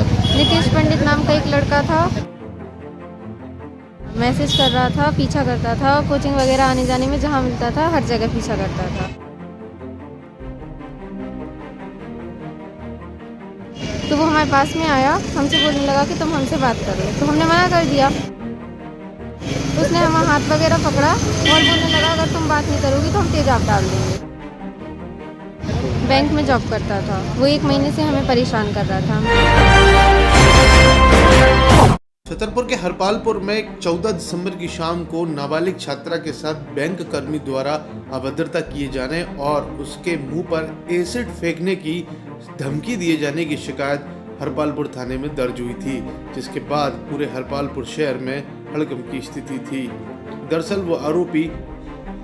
साथ? नीतीश पंडित नाम का एक लड़का था, मैसेज कर रहा था, पीछा करता था, कोचिंग वगैरह आने जाने में जहाँ मिलता था हर जगह पीछा करता था। तो वो हमारे पास में आया, हमसे बोलने लगा कि तुम हमसे बात करो, तो हमने मना कर दिया। उसने हमारा हाथ वगैरह पकड़ा और बोलने लगा अगर तुम बात नहीं करोगी तो हम तेजाब डाल देंगे। बैंक में जॉब करता था वो, 1 महीने से हमें परेशान कर रहा था। छतरपुर के हरपालपुर में 14 दिसंबर की शाम को नाबालिग छात्रा के साथ बैंक कर्मी द्वारा अभद्रता किए जाने और उसके मुंह पर एसिड फेंकने की धमकी दिए जाने की शिकायत हरपालपुर थाने में दर्ज हुई थी, जिसके बाद पूरे हरपालपुर शहर में हड़कंप की स्थिति थी। दरअसल वो आरोपी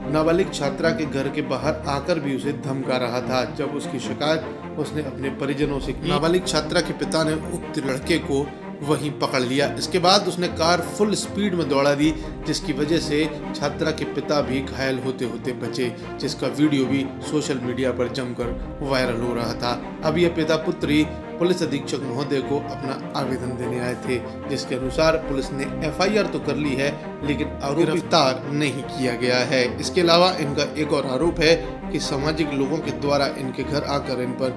नाबालिग छात्रा के घर के बाहर आकर भी उसे धमका रहा था। जब उसकी शिकायत उसने अपने परिजनों से की, नाबालिग छात्रा के पिता ने उक्त लड़के को वहीं पकड़ लिया। इसके बाद उसने कार फुल स्पीड में दौड़ा दी, जिसकी वजह से छात्रा के पिता भी घायल होते होते बचे, जिसका वीडियो भी सोशल मीडिया पर जमकर वायरल हो रहा था। अब यह पिता पुत्री पुलिस अधीक्षक महोदय को अपना आवेदन देने आए थे, जिसके अनुसार पुलिस ने FIR तो कर ली है, लेकिन आरोपी गिरफ्तार नहीं किया गया है। इसके अलावा इनका एक और आरोप है कि सामाजिक लोगों के द्वारा इनके घर आकर इन पर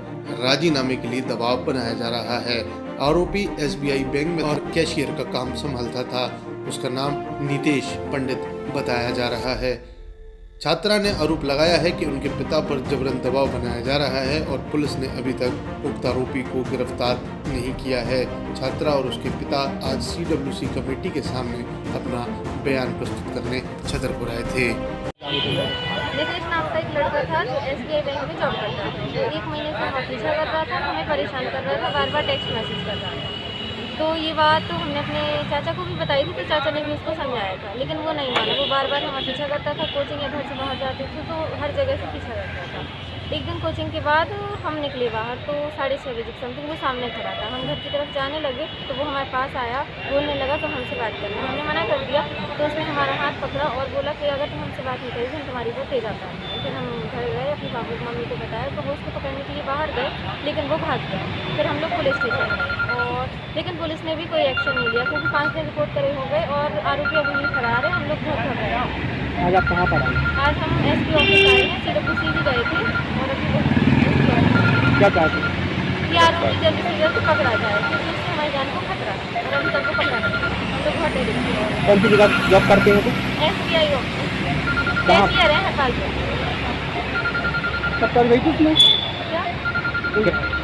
राजीनामे के लिए दबाव बनाया जा रहा है। आरोपी SBI बैंक में और कैशियर का काम संभालता था। उसका नाम नीतीश पंडित बताया जा रहा है। छात्रा ने आरोप लगाया है कि उनके पिता पर जबरन दबाव बनाया जा रहा है और पुलिस ने अभी तक उक्त आरोपी को गिरफ्तार नहीं किया है। छात्रा और उसके पिता आज CWC कमेटी के सामने अपना बयान प्रस्तुत करने छतरपुर आए थे। नीतीश नाम का एक लड़का था जो SBI बैंक में जॉब करता था। वो 1 महीने से हमें पीछा कर रहा था, हमें परेशान कर रहा था, बार बार टेक्स्ट मैसेज कर रहा था। तो ये बात तो हमने अपने चाचा को भी बताई थी, तो चाचा ने भी उसको समझाया था, लेकिन वो नहीं माना। वो बार बार हमारा पीछा करता था। कोचिंग या घर से बाहर जाते थे तो हर जगह से पीछा करता था। एक दिन कोचिंग के बाद हम निकले बाहर, तो 6:30 बजे समथिंग वो सामने खड़ा था। हम घर की तरफ जाने लगे तो वो हमारे पास आया, बोलने लगा तो हमसे बात करना। हमने मना कर दिया, तो उसने हमारा हाथ पकड़ा और बोला कि अगर तुम हमसे बात नहीं करोगे हम तुम्हारी वो तेजाब डालेंगे। फिर हम घर गए, अपनी बाबू मम्मी को बताया, तो वो उसको पकड़ने के लिए बाहर गए, लेकिन वो भाग गया। फिर हम लोग पुलिस स्टेशन गए, और लेकिन पुलिस ने भी कोई एक्शन नहीं लिया, क्योंकि 5 दिन रिपोर्ट करे हो गए और आरोपी अभी भी फरार है। हम लोग बहुत घबराए हैं। आज आप कहाँ पर आए? आज हम SP ऑफिस आए हैं, CWC भी गए थे, और अभी क्या चाहते हैं? कि आरोपी जल्दी से जल्द पकड़ा जाए, क्योंकि उससे हमारी जान को खतरा है और अभी तक को पकड़ा नहीं। हम लोग बहुत डरे हैं। कौन सी जगह जॉब करते हैं? SBI ऑफिस कैशियर है हरपालपुर। कब कर गई थी उसमें? क्या?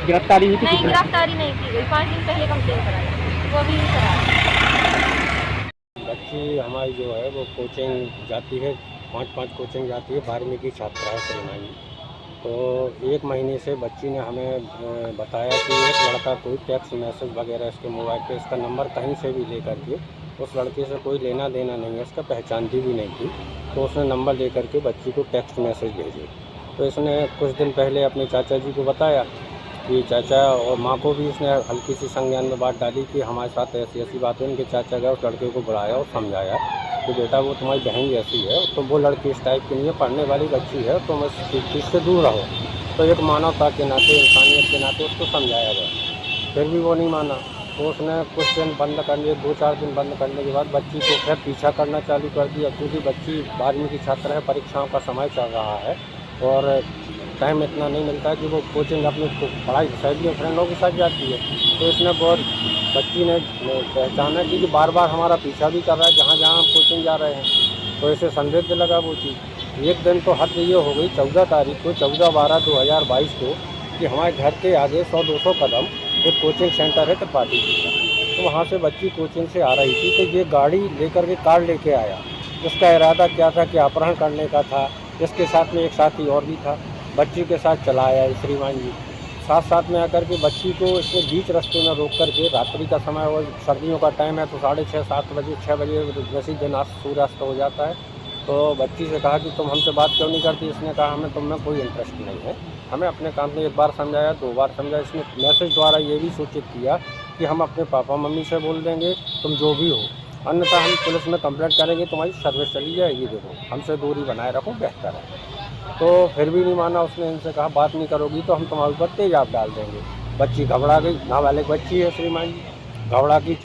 गिरफ्तारी हुई थी? नहीं, गिरफ्तारी नहीं की गई। 5 दिन पहले कंप्लेन कराई, वो अभी नहीं करा। बच्ची हमारी जो है वो कोचिंग जाती है, 5 कोचिंग जाती है, 12वीं की छात्रा है श्रीमानी। तो 1 महीने से बच्ची ने हमें बताया कि एक लड़का कोई टेक्स्ट मैसेज वगैरह इसके मोबाइल पे, इसका नंबर कहीं से भी लेकर के, उस लड़के से कोई लेना देना नहीं है, इसका पहचानती भी नहीं थी, तो उसने नंबर लेकर के बच्ची को टेक्स्ट मैसेज भेजे। तो इसने कुछ दिन पहले अपने चाचा जी को बताया कि चाचा, और माँ को भी इसने हल्की सी संज्ञान में बात डाली कि हमारे साथ ऐसी ऐसी बात है। उनके चाचा गए, उस लड़के को बुलाया और समझाया कि बेटा वो तुम्हारी बहन जैसी है, तो वो लड़की इस टाइप की नहीं है, पढ़ने वाली बच्ची है, तुम इस चीज़ से दूर रहो। तो एक मानवता के नाते, इंसानियत के नाते उसको समझाया गया, फिर भी वो नहीं माना। तो उसने कुछ दिन बंद करने, 2-4 दिन बंद करने के बाद बच्ची को फिर पीछा करना चालू कर दिया, क्योंकि बच्ची 12वीं की छात्र है, परीक्षाओं का समय चल रहा है और टाइम इतना नहीं मिलता है कि वो कोचिंग अपनी पढ़ाई सहेलियों फ्रेंडों के साथ जाती है। तो इसने बहुत बच्ची ने पहचाना कि बार बार हमारा पीछा भी कर रहा है जहाँ जहाँ हम कोचिंग जा रहे हैं, तो इसे संदिग्ध लगा वो चीज़। एक दिन तो हद ये हो गई 14 तारीख को, 14/12/2022 को, कि हमारे घर के आगे 100-200 कदम एक कोचिंग सेंटर है त्रिपाठी जी का, तो वहाँ से बच्ची कोचिंग से आ रही थी, तो ये गाड़ी लेकर के कार लेके आया। इसका इरादा क्या था कि अपहरण करने का था। इसके साथ में एक साथी और भी था, बच्ची के साथ चला आया श्रीमान जी। साथ में आकर के बच्ची को इसने बीच रास्ते में रोक करके, रात्रि का समय और सर्दियों का टाइम है, तो 6:30-7 बजे 6 बजे जैसे दिन सूर्यास्त हो जाता है, तो बच्ची से कहा कि तुम हमसे बात क्यों नहीं करती। इसने कहा हमें तुम में कोई इंटरेस्ट नहीं है। हमें अपने काम में 1 बार समझाया, 2 बार समझाया। इसने मैसेज द्वारा ये भी सूचित किया कि हम अपने पापा मम्मी से बोल देंगे, तुम जो भी हो, अन्यथा हम पुलिस में कंप्लेंट करेंगे, तुम्हारी सर्विस चली जाएगी, देखो हमसे दूरी बनाए रखो, बेहतर है। तो फिर भी नहीं माना उसने। इनसे कहा बात नहीं करोगी तो हम तुम्हारे ऊपर तेजाब डाल देंगे। बच्ची घबरा गई, नाबालिग बच्ची है श्रीमान जी, घबरा की